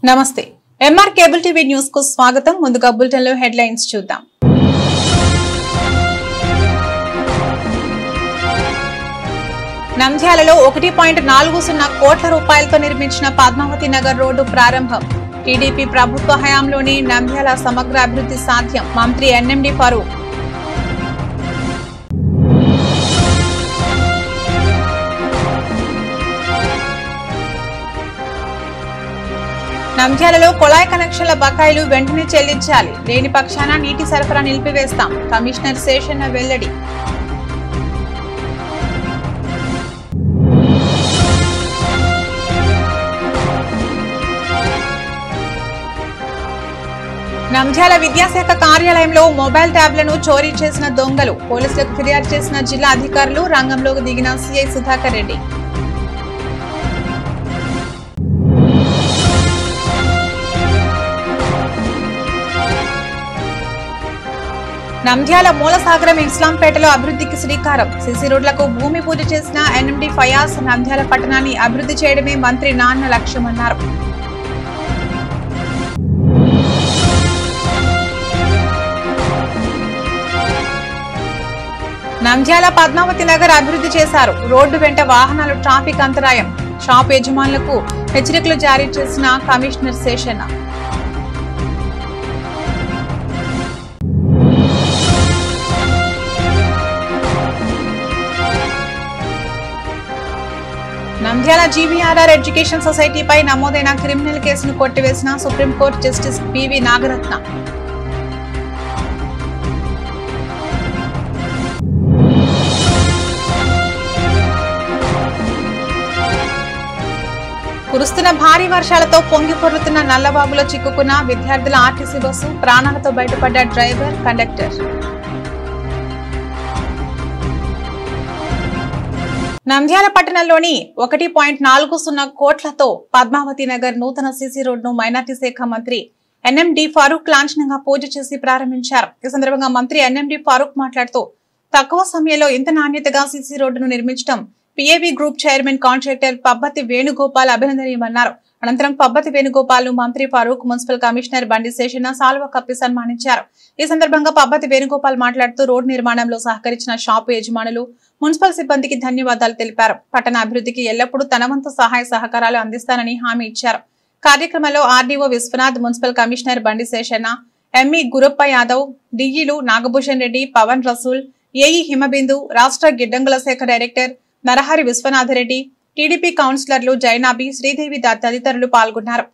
నమస్తే MR cable TV news కు స్వాగతం. ముందుగా బులెటిన్ లో హెడ్లైన్స్ చూద్దాం. నంద్యాలలో 1.40 కోట్ల రూపాయలతో నిర్మించిన పద్మావతి నగర్ రోడ్డు ప్రారంభం. టీడీపీ ప్రభుత్వ హయాంలోని నంద్యాల సమగ్ర అభివృద్ధి సాధ్యం. మంత్రి ఎన్ఎండి ఫరూక్. నంద్యాలలో కొళాయి కనెక్షన్ల బకాయిలు వెంటనే చెల్లించాలి. లేని పక్షాన నీటి సరఫరా నిలిపివేస్తాం. కమిషనర్ శేషన్న వెల్లడి. నంద్యాల విద్యాశాఖ కార్యాలయంలో మొబైల్ ట్యాబ్లను చోరీ చేసిన దొంగలు. పోలీసులకు ఫిర్యాదు చేసిన జిల్లా అధికారులు. రంగంలోకి దిగిన సిఐ సుధాకర్ రెడ్డి. నంద్యాల మూలసాగరం ఇస్లాంపేటలో అభివృద్ధికి శ్రీకారం. సిసి రోడ్లకు భూమి పూజ చేసిన ఎన్ఎండి ఫయాజ్. నంద్యాల పట్టణాన్ని అభివృద్ధి చేయడమే మంత్రి నాన్న లక్ష్యమన్నారు. నంద్యాల పద్మావతి నగర్ అభివృద్ధి చేశారు. రోడ్డు వెంట వాహనాలు ట్రాఫిక్ అంతరాయం. షాప్ యజమానులకు హెచ్చరికలు జారీ చేసిన commissioner Seshanna. Nandyal GVRR education సొసైటీపై నమోదైన క్రిమినల్ కేసును కొట్టివేసిన సుప్రీంకోర్టు జస్టిస్ పివి నాగరత్న. కురుస్తున్న భారీ వర్షాలతో పొంగి పొర్లుతున్న నల్లబాబులో చిక్కుకున్న విద్యార్థుల ఆర్టీసీ బస్సు. ప్రాణాలతో బయటపడ్డ డ్రైవర్, కండక్టర్. నంద్యాల పట్టణంలోని 1.40 కోట్లతో పద్మావతి నగర్ నూతన సిసి రోడ్డును మైనార్టీ శాఖ మంత్రి ఎన్ఎండి ఫరూక్ లాంఛనంగా పూజ చేసి ప్రారంభించారు. ఈ సందర్భంగా మంత్రి ఎన్ఎండి ఫరూక్ మాట్లాడుతూ తక్కువ సమయంలో ఇంత నాణ్యతగా సిసి రోడ్డును నిర్మించడం పిఏవి group chairman contractor Pabbathi Venugopal అభినందనీయమన్నారు. అనంతరం పబ్బతి వేణుగోపాల్ ను మంత్రి ఫరూక్, మున్సిపల్ కమిషనర్ బండి శేషన్న సాల్వ కప్పి సన్మానించారు. ఈ సందర్భంగా పబ్బతి వేణుగోపాల్ మాట్లాడుతూ రోడ్డు నిర్మాణంలో సహకరించిన షాపు యజమానులు, మున్సిపల్ సిబ్బందికి ధన్యవాదాలు తెలిపారు. పట్టణ అభివృద్ధికి ఎల్లప్పుడూ తన వంతు సహాయ సహకారాలు అందిస్తానని హామీ ఇచ్చారు. కార్యక్రమంలో ఆర్డీఓ విశ్వనాథ్, మున్సిపల్ కమిషనర్ బండి శేషన్న, ఎంఈ గురప్ప యాదవ్, డిఈలు నాగభూషణ్ రెడ్డి, పవన్ రసూల్, ఏఈ హిమబిందు, రాష్ట్ర గిడ్డంగుల శాఖ డైరెక్టర్ నరహరి విశ్వనాథరెడ్డి, టీడీపీ కౌన్సిలర్లు జైనాబి, శ్రీదేవి తదితరులు పాల్గొన్నారు.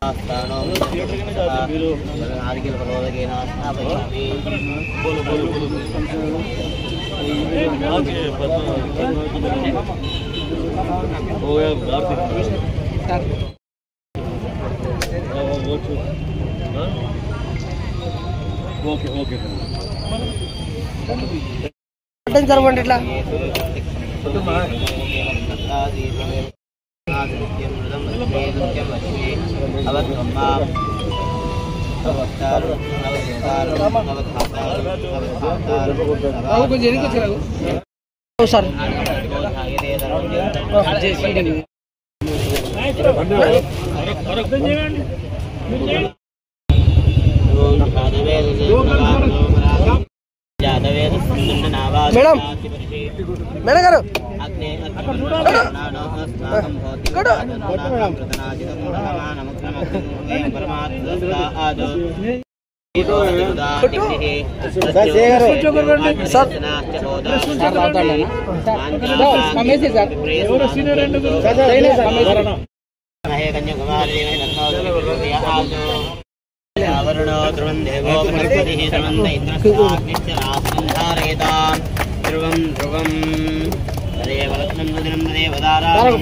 మేడం గారు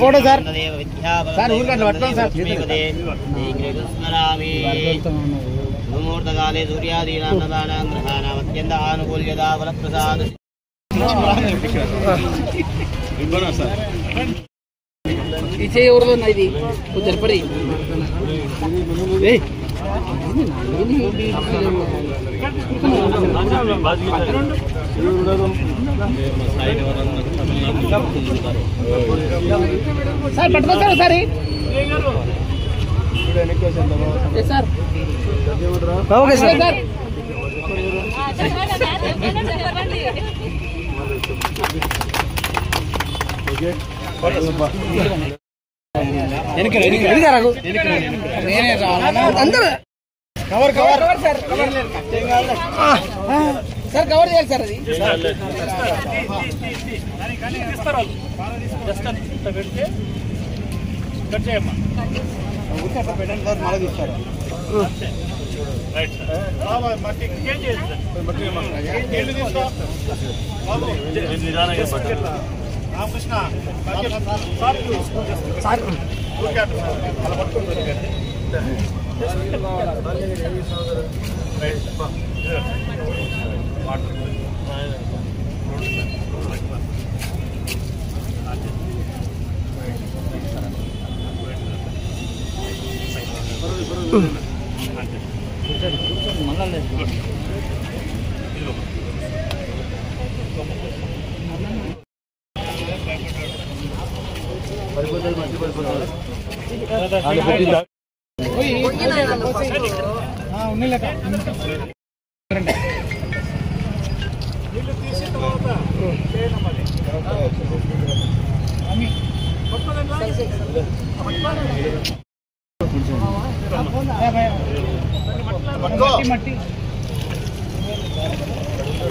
ఫోటో సార్ ముహూర్తకాలే సూర్యాదీనాం గ్రహాణామత్యంత ఆనుకూల్యదా ఫలప్రసాద. ఇచ్చే ఎవరిదో ఇది జరపడి సార్ పట్టుకోసారు sir okay sir. Cover cover sir sir cover చేయాలి సార్. అది మళ్ళీ తీస్తారు.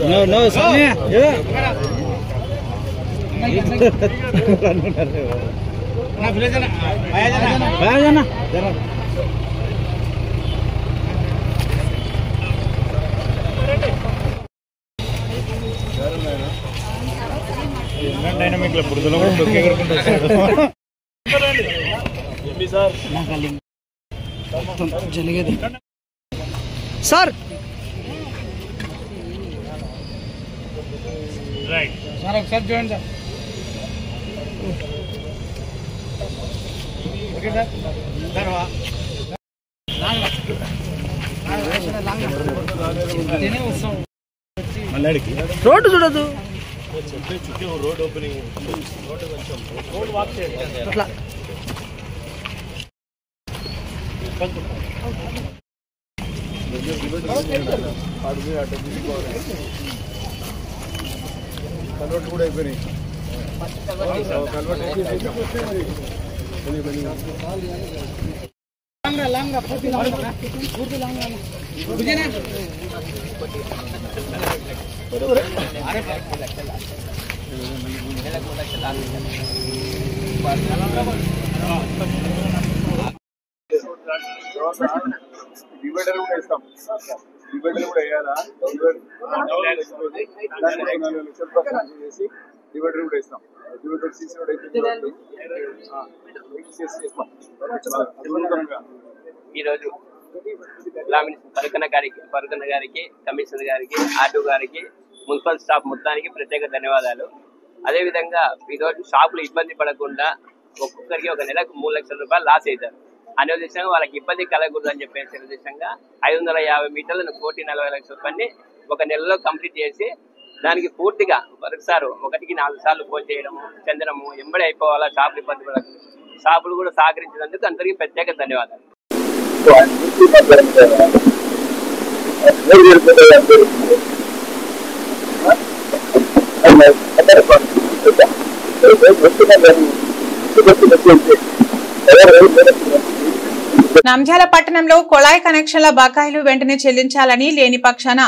No, no, Sonia. Yeah. Vaya jana. Dynamic లో బురదలో కూడా డొక్కే కొడుకుంటారు జరిగేది సార్. రైట్ సార్ ఒకసారి చూడండి సార్. Okay sir. రోడ్డు చూడదు. రోడ్ ఓపెనింగ్ రోడ్ వాక్ చేయండి అట్లా. కన్వర్ట్ కూడా అయిపోయినాయి. డివైడర్ కూడా వేస్తాం. డివైడర్ కూడా వేయాలా? చేసి డివైడర్ కూడా వేస్తాం. డివైడర్ సీసీ రోడ్ అయితే ఈరోజు పరుకన్న గారికి, కమిషనర్ గారికి, ఆర్డీ గారికి, మున్సిపల్ స్టాఫ్ మొత్తానికి ప్రత్యేక ధన్యవాదాలు. అదేవిధంగా ఈరోజు షాపులు ఇబ్బంది పడకుండా ఒక్కొక్కరికి ఒక నెలకు 3 లక్షల రూపాయలు లాస్ అవుతారు అనే ఉద్దేశంగా వాళ్ళకి ఇబ్బంది కలగకూడదు అని చెప్పేసి ఉద్దేశంగా 550 మీటర్లను 1,40,00,000 రూపాయలని ఒక నెలలో కంప్లీట్ చేసి దానికి పూర్తిగా ఒకసారి 1కి 4 సార్లు ఫోన్ చేయడము, చెందడము, ఎంబడి అయిపోవాలా, షాపులు ఇబ్బంది పడకుండా షాపులు కూడా సహకరించినందుకు అందరికీ ప్రత్యేక ధన్యవాదాలు. నంద్యాల పట్టణంలో కొళాయి కనెక్షన్ల బకాయిలు వెంటనే చెల్లించాలని, లేని పక్షాన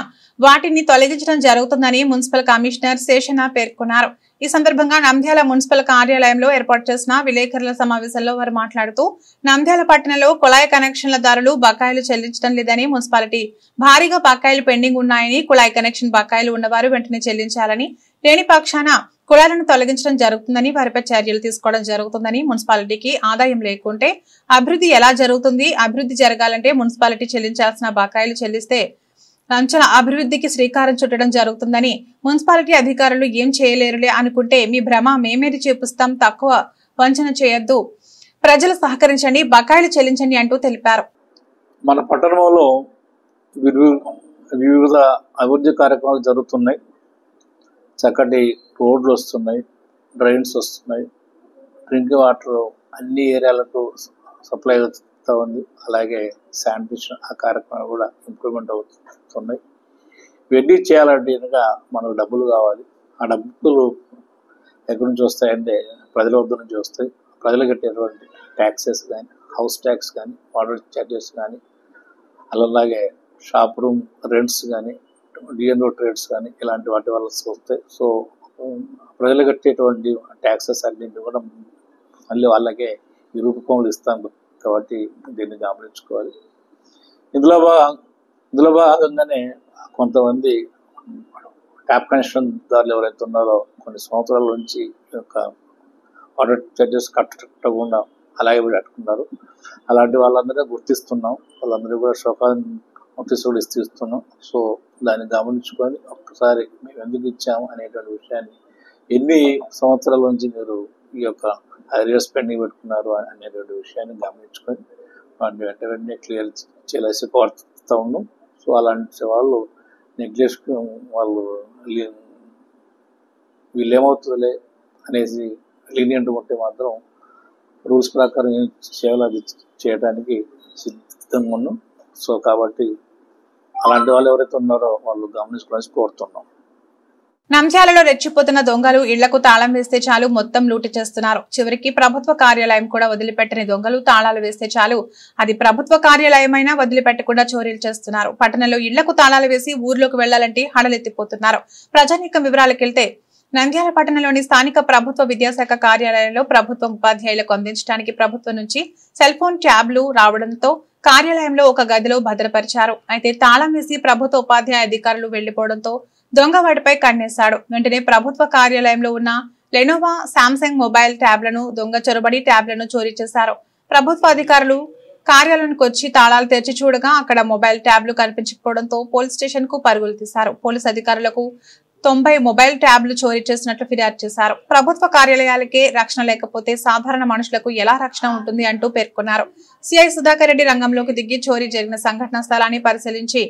వాటిని తొలగించడం జరుగుతుందని మున్సిపల్ కమిషనర్ శేషన్న పేర్కొన్నారు. ఈ సందర్భంగా నంద్యాల మున్సిపల్ కార్యాలయంలో ఏర్పాటు చేసిన విలేకరుల సమావేశంలో వారు మాట్లాడుతూ, నంద్యాల పట్టణంలో కుళాయి కనెక్షన్ల దారులు బకాయిలు చెల్లించడం లేదని, మున్సిపాలిటీ భారీగా బకాయిలు పెండింగ్ ఉన్నాయని, కుళాయి కనెక్షన్ బకాయిలు ఉన్నవారు వెంటనే చెల్లించాలని, లేని పక్షాన కుళాయిలను తొలగించడం జరుగుతుందని, వారిపై చర్యలు తీసుకోవడం జరుగుతుందని, మున్సిపాలిటీకి ఆదాయం లేకుంటే అభివృద్ధి ఎలా జరుగుతుంది? అభివృద్ధి జరగాలంటే మున్సిపాలిటీ చెల్లించాల్సిన బకాయిలు చెల్లిస్తే లంచన అభివృద్ధికి శ్రీకారం చుట్టడం జరుగుతుందని, మున్సిపాలిటీ అధికారులు ఏం చేయలేరులే అనుకుంటే మీ భ్రమ మేమేది చూపిస్తాం, తక్కువ వంచన చేయొద్దు, ప్రజలు సహకరించండి, బకాయిలు చెల్లించండి అంటూ తెలిపారు. మన పట్టణంలో వివిధ అభివృద్ధి కార్యక్రమాలు జరుగుతున్నాయి. చక్కటి రోడ్లు వస్తున్నాయి, డ్రైన్స్ వస్తున్నాయి, డ్రింకింగ్ వాటర్ అన్ని ఏరియాలకు సప్లై జరుగుతూ ఉంది. అలాగే శానిటేషన్ ఆ కార్యక్రమాలు కూడా ఇంప్రూవ్మెంట్ అవుతున్నాయి. ఇవన్నీ చేయాలంటే కనుక మనకు డబ్బులు కావాలి. ఆ డబ్బులు ఎక్కడి నుంచి వస్తాయంటే ప్రజల వద్ద నుంచి వస్తాయి. ప్రజలు కట్టేటువంటి ట్యాక్సెస్ కానీ, హౌస్ ట్యాక్స్ కానీ, వాటర్ ఛార్జెస్ కానీ, అలాగే షాప్ రూమ్ రెంట్స్ కానీ, డిఎన్ఓ ట్రేడ్స్ కానీ ఇలాంటి వాటి వల్ల వస్తాయి. సో ప్రజలు కట్టేటువంటి ట్యాక్సెస్ అన్నింటినీ కూడా మళ్ళీ వాళ్ళకే ఈ రూపకంలో ఇస్తాం కాబట్టి దీన్ని గమనించుకోవాలి. ఇందులో భాగంగానే కొంతమంది ట్యాప్ కనెక్షన్ దారులు ఎవరైతే ఉన్నారో కొన్ని సంవత్సరాల నుంచి వాటర్ ఛార్జెస్ కట్టకుండా అలాగే పెట్టుకున్నారు. అలాంటి వాళ్ళందరూ గుర్తిస్తున్నాం. వాళ్ళందరూ కూడా షోకాజ్ నోటీస్ కూడా ఇస్తున్నాం. సో దాన్ని గమనించుకొని ఒక్కసారి మేము ఎందుకు ఇచ్చాము అనేటువంటి విషయాన్ని, ఎన్ని సంవత్సరాల నుంచి మీరు ఈ యొక్క అరియర్స్ పెండింగ్ పెట్టుకున్నారు అనేటువంటి విషయాన్ని గమనించుకొని వాటిని వెంటనే క్లియర్ చేయాల్సి కోరుతూ ఉన్నాం. సో అలాంటి వాళ్ళు నెగ్లెక్ట్ వాళ్ళు వీళ్ళు ఏమవుతుందిలే అనేసి లీనియంట్ ఉంటే మాత్రం రూల్స్ ప్రకారం ఏం చేయాలో అది చేయడానికి సిద్ధంగా ఉన్నాం. సో కాబట్టి అలాంటి వాళ్ళు ఎవరైతే ఉన్నారో వాళ్ళు గమనించుకోవాల్సి కోరుతున్నాం. నంద్యాలలో రెచ్చిపోతున్న దొంగలు ఇళ్లకు తాళం వేస్తే చాలు మొత్తం లూటి చేస్తున్నారు. చివరికి ప్రభుత్వ కార్యాలయం కూడా వదిలిపెట్టని దొంగలు తాళాలు వేస్తే చాలు అది ప్రభుత్వ కార్యాలయమైనా వదిలిపెట్టకుండా చోరీలు చేస్తున్నారు. పట్టణంలో ఇళ్లకు తాళాలు వేసి ఊర్లోకి వెళ్లాలంటే హడలెత్తిపోతున్నారు. ప్రజానీకం వివరాలకెళ్తే నంద్యాల పట్టణంలోని స్థానిక ప్రభుత్వ విద్యాశాఖ కార్యాలయంలో ప్రభుత్వం ఉపాధ్యాయులకు అందించడానికి ప్రభుత్వం నుంచి సెల్ ఫోన్ ట్యాబ్లు రావడంతో కార్యాలయంలో ఒక గదిలో భద్రపరిచారు. అయితే తాళం వేసి ప్రభుత్వ ఉపాధ్యాయ అధికారులు వెళ్లిపోవడంతో దొంగ వాటిపై కన్నేశాడు. వెంటనే ప్రభుత్వ కార్యాలయంలో ఉన్న లెనోవా, శాంసంగ్ మొబైల్ ట్యాబ్లను దొంగ చొరబడి ట్యాబ్లను చోరీ చేశారు. ప్రభుత్వ అధికారులు కార్యాలయానికి వచ్చి తాళాలు తెరిచి చూడగా అక్కడ మొబైల్ ట్యాబ్లు కనిపించకపోవడంతో పోలీస్ స్టేషన్ కు పరుగులు తీశారు. పోలీస్ అధికారులకు 90 మొబైల్ ట్యాబ్లు చోరీ చేసినట్లు ఫిర్యాదు చేశారు. ప్రభుత్వ కార్యాలయాలకే రక్షణ లేకపోతే సాధారణ మనుషులకు ఎలా రక్షణ ఉంటుంది అంటూ పేర్కొన్నారు. సిఐ సుధాకర్ రెడ్డి రంగంలోకి దిగి చోరీ జరిగిన సంఘటన స్థలాన్ని పరిశీలించి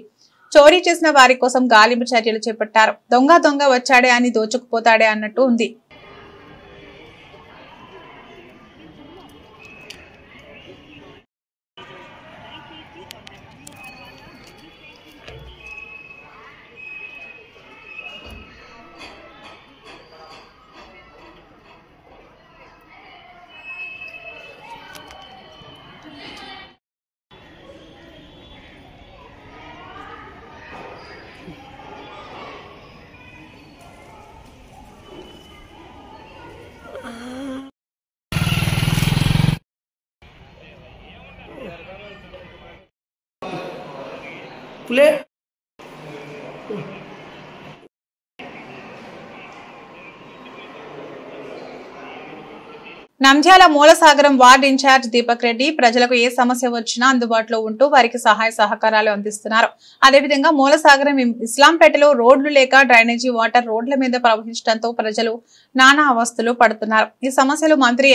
చోరీ చేసిన వారి కోసం గాలింపు చర్యలు చేపట్టారు. దొంగ వచ్చాడే అని దోచుకుపోతాడే అన్నట్టు ఉంది. నంద్యాల మూలసాగరం వార్డు ఇన్ఛార్జ్ దీపక్ రెడ్డి ప్రజలకు ఏ సమస్య వచ్చినా అందుబాటులో ఉంటూ వారికి సహాయ సహకారాలు అందిస్తున్నారు. అదేవిధంగా మూలసాగరం ఇస్లాంపేటలో రోడ్లు లేక డ్రైనేజీ వాటర్ రోడ్ల మీద ప్రవహించడంతో ప్రజలు నానా అవస్థలు పడుతున్నారు. ఈ సమస్యలు మంత్రి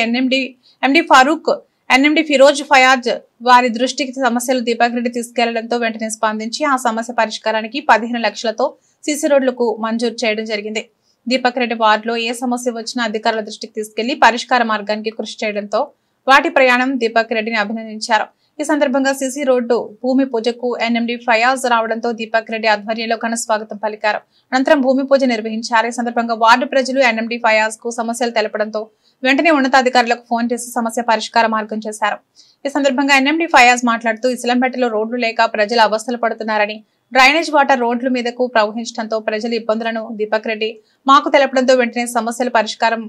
ఎండి ఫారూక్, ఎన్ఎండి ఫిరోజ్ ఫయాజ్ వారి దృష్టికి సమస్యలు దీపక్ రెడ్డి తీసుకెళ్లడంతో వెంటనే స్పందించి ఆ సమస్య పరిష్కారానికి 15 లక్షలతో సీసీ రోడ్లకు మంజూరు చేయడం జరిగింది. దీపక్ రెడ్డి వార్డులో ఏ సమస్య వచ్చినా అధికారుల దృష్టికి తీసుకెళ్లి పరిష్కార మార్గానికి కృషి చేయడంతో వాటి ప్రయాణం దీపక్ రెడ్డిని అభినందించారు. ఈ సందర్భంగా సీసీ రోడ్డు భూమి పూజకు ఎన్ఎండి ఫయాజ్ రావడంతో దీపక్ రెడ్డి ఆధ్వర్యంలో ఘన స్వాగతం పలికారు. అనంతరం భూమి పూజ నిర్వహించారు. ఈ సందర్భంగా వార్డు ప్రజలు ఎన్ఎండి ఫయాజ్ కు సమస్యలు తెలపడంతో వెంటనే ఉన్నతాధికారులకు ఫోన్ చేసి సమస్య పరిష్కార మార్గం చేశారు. ఈ సందర్భంగా ఎన్ఎండి ఫయాజ్ మాట్లాడుతూ ఇస్లాంపేటలో రోడ్లు లేక ప్రజలు అవస్థలు పడుతున్నారని, డ్రైనేజ్ వాటర్ రోడ్ల మీదకు ప్రవహించడంతో ప్రజల ఇబ్బందులను దీపక్ రెడ్డి మాకు తెలపడంతో వెంటనే సమస్యల పరిష్కారం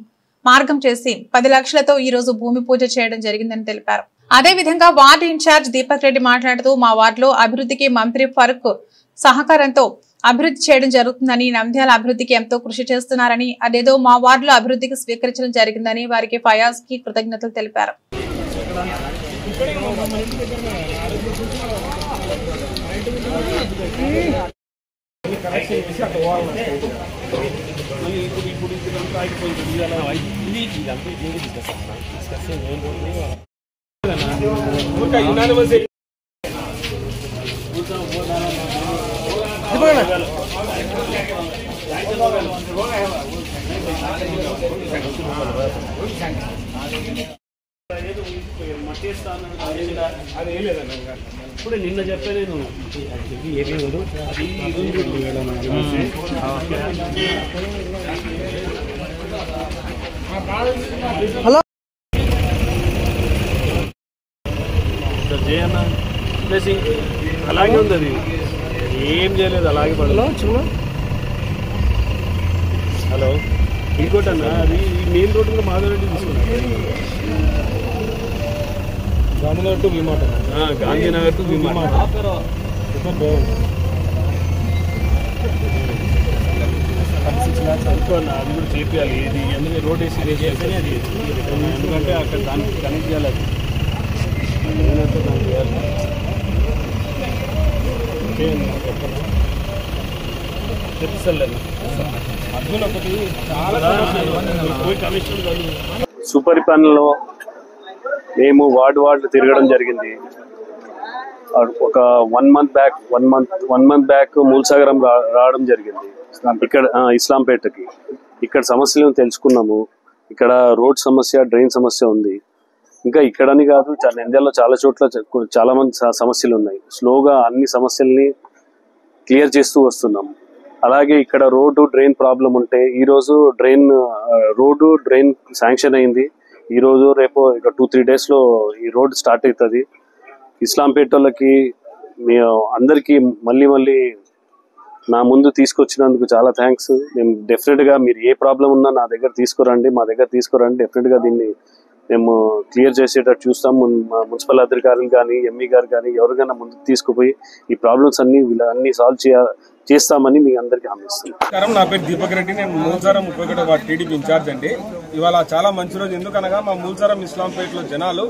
మార్గం చేసి 10 లక్షలతో ఈ రోజు భూమి పూజ చేయడం జరిగిందని తెలిపారు. అదేవిధంగా వార్డు ఇన్ఛార్జ్ దీపక్ రెడ్డి మాట్లాడుతూ మా వార్డులో అభివృద్ధికి మంత్రి ఫరూక్ సహకారంతో అభివృద్ధి చేయడం జరుగుతుందని, నంద్యాల అభివృద్ధికి ఎంతో కృషి చేస్తున్నారని, అదేదో మా వార్డులో అభివృద్ధికి స్వీకరించడం జరిగిందని వారికి ఫయాజ్ కి కృతజ్ఞతలు తెలిపారు. అది ఏం లేదన్న ఇప్పుడు నిన్న చెప్పే నేను హలో జయన్న ప్లేసింగ్ అలాగే ఉంది, అది ఏం చేయలేదు, అలాగే పడలో చూడ. హలో ఇంకోటి అన్న, అది మెయిన్ రోడ్ కూడా మాధవరెడ్డి తీసుకున్నాను, గాంధీనగర్ టు విమాట, గాంధీనగర్ టు విమాట అనుకోండి. అది కూడా చేయాలి, ఇది ఎందుకంటే రోడ్ వేసి చేస్తేనే అది, ఎందుకంటే అక్కడ దానికి కనెక్ట్ చేయాలి, అది నేనంటే దానికి చేయాలి. చెప్తలేదు అర్జున్ ఒకటి చాలా పోయి కమిషన్ సుపరిపాలనలో మేము వార్డు తిరగడం జరిగింది. ఒక 1 month బ్యాక్ మూలసాగరం రావడం జరిగింది. ఇక్కడ ఇస్లాంపేటకి ఇక్కడ సమస్యలను తెలుసుకున్నాము. ఇక్కడ రోడ్ సమస్య, డ్రైన్ సమస్య ఉంది. ఇంకా ఇక్కడని కాదు, నంద్యాలలో చాలా చోట్ల చాలా మంది సమస్యలు ఉన్నాయి. స్లోగా అన్ని సమస్యల్ని క్లియర్ చేస్తూ వస్తున్నాం. అలాగే ఇక్కడ రోడ్డు డ్రైన్ ప్రాబ్లం ఉంటే ఈరోజు రోడ్డు డ్రైన్ శాంక్షన్ అయింది. ఈరోజు రేపు ఇక 2-3 daysలో ఈ రోడ్ స్టార్ట్ అవుతుంది. ఇస్లాంపేట వాళ్ళకి అందరికీ మళ్ళీ నా ముందు తీసుకొచ్చినందుకు చాలా థ్యాంక్స్. మేము డెఫినెట్గా మీరు ఏ ప్రాబ్లం ఉన్నా నా దగ్గర తీసుకురండి. డెఫినెట్గా దీన్ని మేము క్లియర్ చేసేటట్టు చూస్తాం. మున్సిపల్ అధికారులు కానీ, ఎంఈ గారు కానీ ఎవరికైనా ముందుకు తీసుకుపోయి ఈ ప్రాబ్లమ్స్ అన్ని సాల్వ్ చేస్తామని మీ అందరికీ హామీ ఇస్తున్నాం. నా పేరు దీపక్ రెడ్డి, నేను మూలసారం 31వ వార్డు టీడీపీ ఇన్ఛార్జ్ అండి. ఇవాళ చాలా మంచి రోజు, ఎందుకనగా మా మూలసారం ఇస్లాంపేటలో జనాలు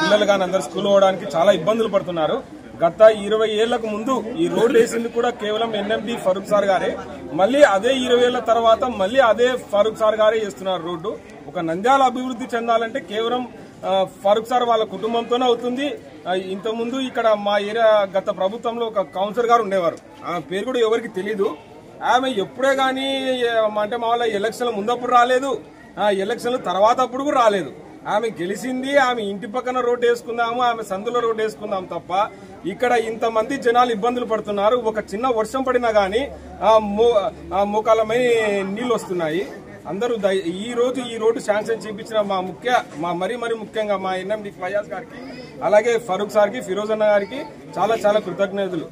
పిల్లలు కానీ అందరు స్కూల్ పోవడానికి చాలా ఇబ్బందులు పడుతున్నారు. గత 20 ఏళ్లకు ముందు ఈ రోడ్డు వేసింది కూడా కేవలం ఎన్ఎండి ఫరూక్ సార్ గారే. మళ్ళీ అదే 20 ఏళ్ల తర్వాత మళ్ళీ అదే ఫరూక్ సార్ గారే చేస్తున్నారు రోడ్డు. ఒక నంద్యాల అభివృద్ధి చెందాలంటే కేవలం ఫరూక్ సార్ వాళ్ళ కుటుంబంతోనే అవుతుంది. ఇంతకుముందు ఇక్కడ మా ఏరియా గత ప్రభుత్వంలో ఒక కౌన్సిలర్ గారు ఉండేవారు, ఆమె పేరు కూడా ఎవరికి తెలీదు. ఆమె ఎప్పుడే గానీ అంటే మా వాళ్ళ ఎలక్షన్ల ముందప్పుడు రాలేదు, ఎలక్షన్ల తర్వాత అప్పుడు కూడా రాలేదు. ఆమె గెలిచింది, ఆమె ఇంటి పక్కన రోడ్డు వేసుకుందాము, ఆమె సందులో రోడ్డు వేసుకుందాం తప్ప ఇక్కడ ఇంతమంది జనాలు ఇబ్బందులు పడుతున్నారు. ఒక చిన్న వర్షం పడినా గానీ మోకాలమై నీళ్ళు వస్తున్నాయి. అందరూ ఈ రోడ్డు శాంక్షన్ చేయించిన మరీ ముఖ్యంగా మా ఎన్ఎండి ఫయాజ్ గారికి, అలాగే ఫరూక్ సార్కి, ఫిరోజ్ అన్న గారికి చాలా కృతజ్ఞతలు.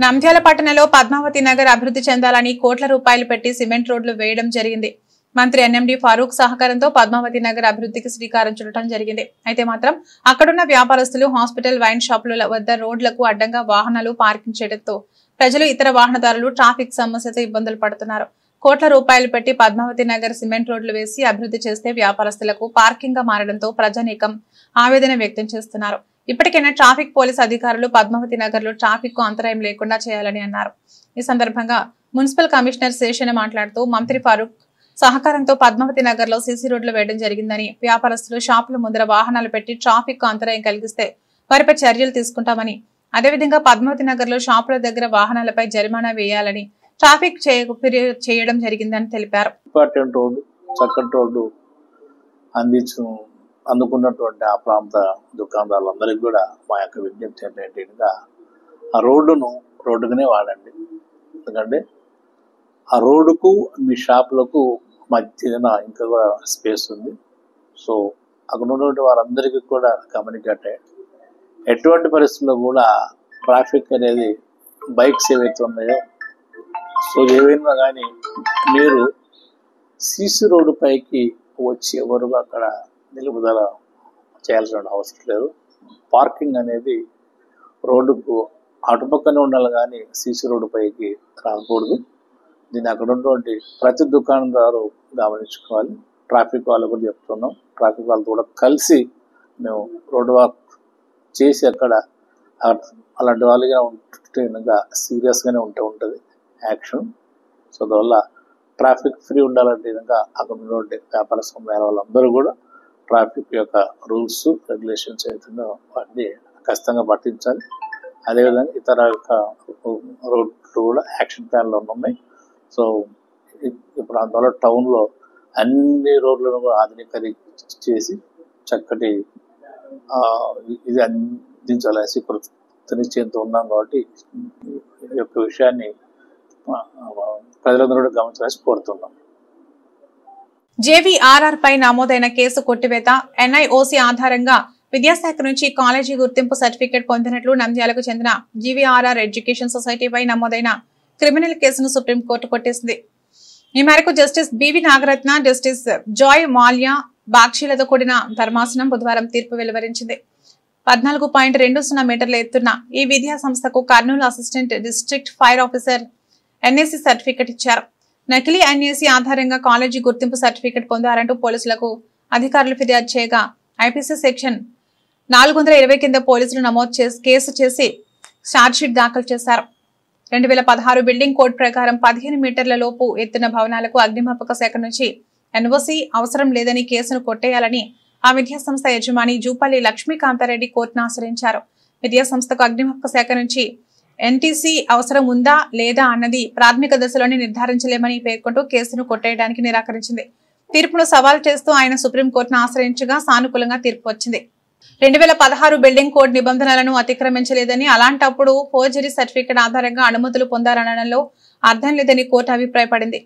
నంద్యాల పట్టణంలో పద్మావతి నగర్ అభివృద్ధి చెందాలని కోట్ల రూపాయలు పెట్టి సిమెంట్ రోడ్లు వేయడం జరిగింది. మంత్రి ఎన్ఎండి ఫారూక్ సహకారంతో పద్మావతి నగర్ అభివృద్ధికి శ్రీకారం చుట్టడం జరిగింది. అయితే మాత్రం అక్కడున్న వ్యాపారస్తులు, హాస్పిటల్, వైన్ షాపుల వద్ద రోడ్లకు అడ్డంగా వాహనాలు పార్కింగ్ చేయడంతో ప్రజలు, ఇతర వాహనదారులు ట్రాఫిక్ సమస్యతో ఇబ్బందులు పడుతున్నారు. కోట్ల రూపాయలు పెట్టి పద్మావతి నగర్ సిమెంట్ రోడ్లు వేసి అభివృద్ధి చేస్తే వ్యాపారస్తులకు పార్కింగ్ గా మారడంతో ప్రజానీకం ఆవేదన వ్యక్తం చేస్తున్నారు. ఇప్పటికైనా ట్రాఫిక్ పోలీస్ అధికారులు పద్మావతి నగర్ లో ట్రాఫిక్ కు అంతరాయం లేకుండా చేయాలని అన్నారు. ఈ సందర్భంగా మున్సిపల్ కమిషనర్ శేషణ మాట్లాడుతూ మంత్రి ఫారూక్ సహకారంతో పద్మావతి నగర్ లో సీసీ రోడ్లు వేయడం జరిగిందని, వ్యాపారస్తులు షాపుల ముందర వాహనాలు పెట్టి ట్రాఫిక్ కు అంతరాయం కలిగిస్తే వారిపై చర్యలు తీసుకుంటామని, అదేవిధంగా పద్మావతి నగర్ లో షాపుల దగ్గర వాహనాలపై జరిమానా వేయాలని ట్రాఫిక్ చేయడం జరిగిందని తెలిపారు. ఇంపార్టెంట్ రోడ్డు, చక్కటి రోడ్డు అందుకున్నటువంటి ఆ ప్రాంత దుకాణదారులందరికీ కూడా మా యొక్క విజ్ఞప్తి ఏంటంటే ఆ రోడ్డుగానే వాడండి. ఎందుకంటే ఆ రోడ్డుకు మీ షాపులకు మధ్యన ఇంకా కూడా స్పేస్ ఉంది. సో అక్కడ ఉన్నటువంటి వారందరికీ కూడా కమ్యూనికేట్ ఎటువంటి పరిస్థితుల్లో కూడా ట్రాఫిక్ అనేది బైక్స్ ఏవైతే ఉన్నాయో, సో ఏవైనా కానీ మీరు సీసీ రోడ్డు పైకి వచ్చే వరకు అక్కడ నిలుపుదల చేయాల్సిన అవసరం లేదు. పార్కింగ్ అనేది రోడ్డుకు అటుపక్కనే ఉండాలి కానీ సీసీ రోడ్డు పైకి రాకూడదు. దీన్ని అక్కడ ఉన్నటువంటి ప్రతి దుకాణదారు గమనించుకోవాలి. ట్రాఫిక్ వాళ్ళు కూడా చెప్తున్నాం, ట్రాఫిక్ వాళ్ళతో కూడా కలిసి మేము రోడ్డు వాక్ చేసి అక్కడ అలాంటి వాళ్ళుగా ఉంటే సీరియస్గానే ఉంటుంది యాక్షన్. సో దానివల్ల ట్రాఫిక్ ఫ్రీ ఉండాలంటే విధంగా అక్కడ ఉన్నటువంటి వ్యాపార సమయాల వాళ్ళందరూ కూడా ట్రాఫిక్ యొక్క రూల్స్, రెగ్యులేషన్స్ ఏదైతుందో వాటిని ఖచ్చితంగా పాటించాలి. అదేవిధంగా ఇతర రోడ్లు కూడా యాక్షన్ ప్లాన్లో ఉన్నాయి. సో ఇప్పుడు అందువల్ల టౌన్లో అన్ని రోడ్లను కూడా ఆధునీకరించి చక్కటి ఇది అందించాలని కృతనిశ్చయంతో ఉన్నాం కాబట్టి ఈ యొక్క విషయాన్ని ప్రజలందరూ గమనించాలని కోరుతున్నాం. జేవీఆర్ఆర్ పై నమోదైన కేసు కొట్టివేత, ఎన్ఐఓసీ ఆధారంగా విద్యాశాఖ నుంచి కాలేజీ గుర్తింపు సర్టిఫికేట్ పొందినట్లు నంద్యాలకు చెందిన జీవీఆర్ఆర్ ఎడ్యుకేషన్ సొసైటీపై నమోదైన క్రిమినల్ కేసును సుప్రీంకోర్టు కొట్టేసింది. ఈ మేరకు justice B V Nagarathna, justice Joymalya బాక్షీలతో కూడిన ధర్మాసనం బుధవారం తీర్పు వెలువరించింది. 14.20 మీటర్ల ఎత్తున్న ఈ విద్యా సంస్థకు Kurnool assistant district fire officer NAC certificate ఇచ్చారు. నకిలీ ఎన్ఏసీ ఆధారంగా కాలేజీ గుర్తింపు సర్టిఫికేట్ పొందారంటూ పోలీసులకు అధికారులు ఫిర్యాదు చేయగా ఐపీసీ సెక్షన్ 420 కింద పోలీసులు నమోదు కేసు చేసి ఛార్జ్షీట్ దాఖలు చేశారు. 2016 బిల్డింగ్ కోడ్ ప్రకారం 15 మీటర్ల లోపు ఎత్తున భవనాలకు అగ్నిమాపక శాఖ నుంచి ఎన్ఓసీ అవసరం లేదని కేసును కొట్టేయాలని ఆ విద్యాసంస్థ యజమాని జూపల్లి లక్ష్మీకాంతారెడ్డి కోర్టును ఆశ్రయించారు. విద్యాసంస్థకు అగ్నిమాపక శాఖ నుంచి ఎన్టీసీ అవసరం ఉందా లేదా అన్నది ప్రాథమిక దశలోనే నిర్ధారించలేమని పేర్కొంటూ కేసును కొట్టేయడానికి నిరాకరించింది. తీర్పును సవాల్ చేస్తూ ఆయన సుప్రీంకోర్టును ఆశ్రయించగా సానుకూలంగా తీర్పు వచ్చింది. 2016 బిల్డింగ్ కోడ్ నిబంధనలను అతిక్రమించలేదని, అలాంటప్పుడు ఫోర్జరీ సర్టిఫికేట్ ఆధారంగా అనుమతులు పొందారనడంలో అర్థం లేదని కోర్టు అభిప్రాయపడింది.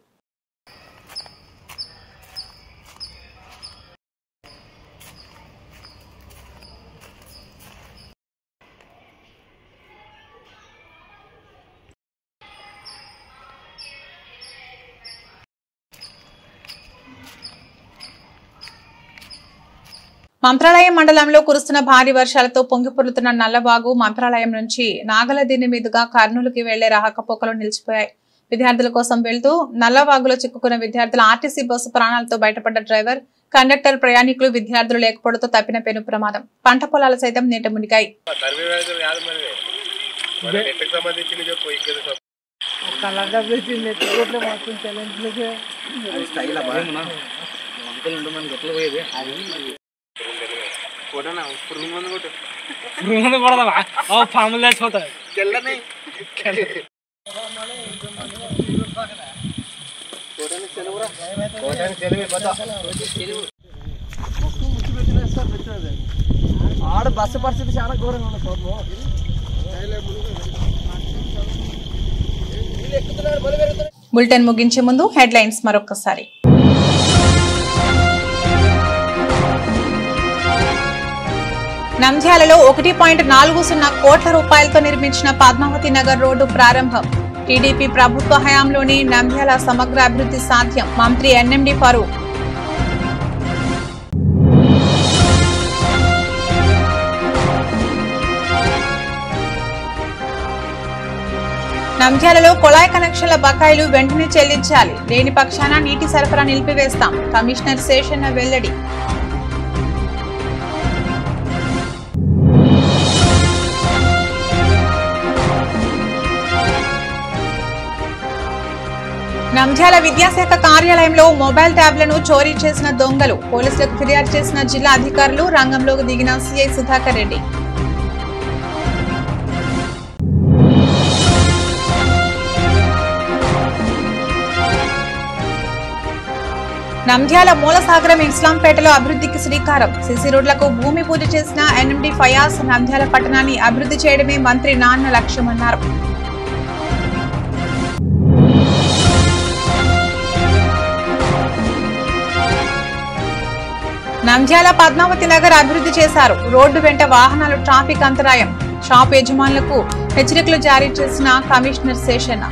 మంత్రాలయం మండలంలో కురుస్తున్న భారీ వర్షాలతో పొంగిపొర్లుతున్న నల్లవాగు మంత్రాలయం నుంచి నాగలదీని మీదుగా కర్నూలుకి వెళ్లే రాకపోకలు నిలిచిపోయాయి. విద్యార్థుల కోసం వెళ్తూ నల్లవాగులో చిక్కుకున్న విద్యార్థుల ఆర్టీసీ బస్సు ప్రాణాలతో బయటపడ్డ డ్రైవర్, కండక్టర్, ప్రయాణికులు, విద్యార్థులు లేకపోవడంతో తప్పిన పెను ప్రమాదం. పంట పొలాలు సైతం నీట మునిగాయి. ఆడ బస్సు పరిస్థితి చాలా ఘోరంగా ఉంది. బులెటిన్ ముగించే ముందు హెడ్లైన్స్ మరొకసారి. నంద్యాలలో 1.40 కోట్ల రూపాయలతో నిర్మించిన పద్మావతి నగర్ రోడ్డు ప్రారంభం. టీడీపీ ప్రభుత్వ హయాంలోని నంద్యాల సమగ్ర అభివృద్ధి సాధ్యం. మంత్రి ఎన్ఎండి ఫరూక్. నంద్యాలలో కొళాయి కనెక్షన్ల బకాయిలు వెంటనే చెల్లించాలి. లేని పక్షాన నీటి సరఫరా నిలిపివేస్తాం. కమిషనర్ శేషన్న వెల్లడి. నంద్యాల విద్యాశాఖ కార్యాలయంలో మొబైల్ ట్యాబ్లను చోరీ చేసిన దొంగలు. పోలీసులకు ఫిర్యాదు చేసిన జిల్లా అధికారులు. రంగంలోకి దిగిన సిఐ సుధాకర్ రెడ్డి. నంద్యాల మూలసాగరం ఇస్లాంపేటలో అభివృద్ధికి శ్రీకారం. సిసి రోడ్లకు భూమి పూజ చేసిన ఎన్ఎండి ఫయాజ్. నంద్యాల పట్టణాన్ని అభివృద్ధి చేయడమే మంత్రి నాన్న లక్ష్యమన్నారు. నంద్యాల పద్మావతి నగర్ అభివృద్ధి చేశారు. రోడ్డు వెంట వాహనాలు ట్రాఫిక్ అంతరాయం. షాప్ యజమానులకు హెచ్చరికలు జారీ చేసిన commissioner Seshanna.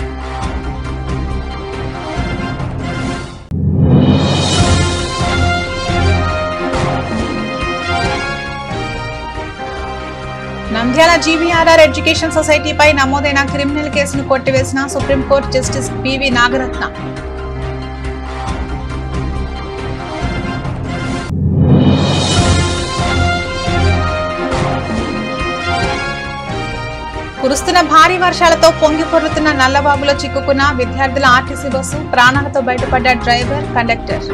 Nandyal GVRR education సొసైటీపై నమోదైన క్రిమినల్ కేసును కొట్టివేసిన సుప్రీంకోర్టు జస్టిస్ బివి నాగరత్న. కురుస్తున్న భారీ వర్షాలతో పొంగిపొర్లుతున్న నల్లవాగులో చిక్కుకున్న విద్యార్థుల ఆర్టీసీ బస్సు. ప్రాణాలతో బయటపడ్డ డ్రైవర్, కండక్టర్.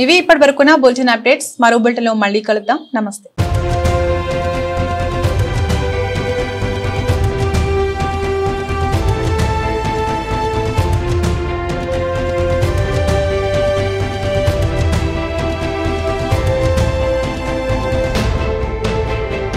ఇవి ఇప్పటి వరకున్న బులెటిన్ అప్డేట్స్. మరో బులెటిన్లో మళ్ళీ కలుద్దాం. నమస్తే.